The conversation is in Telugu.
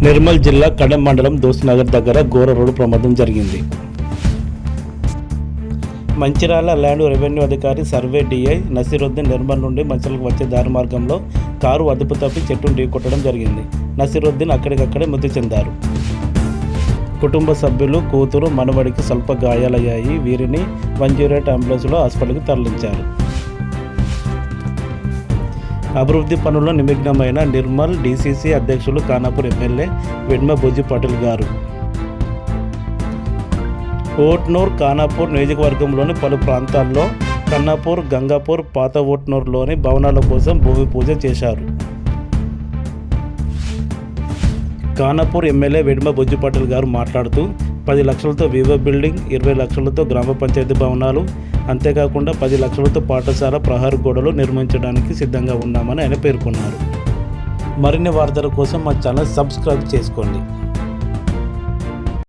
నిర్మల్ జిల్లా కడెం మండలం దోస్నగర్ దగ్గర ఘోర రోడ్డు ప్రమాదం జరిగింది. మంచిర్యాల ల్యాండ్ రెవెన్యూ అధికారి సర్వే డిఐ నసీరుద్దీన్ నిర్మల్ నుండి మంచిర్యాలకు వచ్చే దారి మార్గంలో కారు అదుపు తప్పి చెట్టును ఢీకొట్టడం జరిగింది. నసీరుద్దీన్ అక్కడికక్కడే మృతి చెందారు. కుటుంబ సభ్యులు, కూతురు, మనవడికి స్వల్ప గాయాలయ్యాయి. వీరిని 108 అంబులెన్స్లో హాస్పిటల్కి తరలించారు. అభివృద్ధి పనుల్లో నిమగ్నమైన నిర్మల్ డీసీసీ అధ్యక్షులు ఖానాపూర్ ఎమ్మెల్యే వెడ్మ బుజ్జి పాటిల్ గారు ఓట్నూర్ ఖానాపూర్ నియోజకవర్గంలోని పలు ప్రాంతాల్లో ఖానాపూర్, గంగాపూర్, పాత ఓట్నూర్లోని భవనాల కోసం భూమి పూజ చేశారు. ఖానాపూర్ ఎమ్మెల్యే వెడ్మ బుజ్జి పాటిల్ గారు మాట్లాడుతూ 10 లక్షలతో వివో బిల్డింగ్, 20 లక్షలతో గ్రామ పంచాయతీ భవనాలు, అంతేకాకుండా 10 లక్షలతో పాఠశాల ప్రహారీ గోడలు నిర్మించడానికి సిద్ధంగా ఉన్నామని ఆయన పేర్కొన్నారు. మరిన్ని వార్తల కోసం మా ఛానల్ సబ్స్క్రైబ్ చేసుకోండి.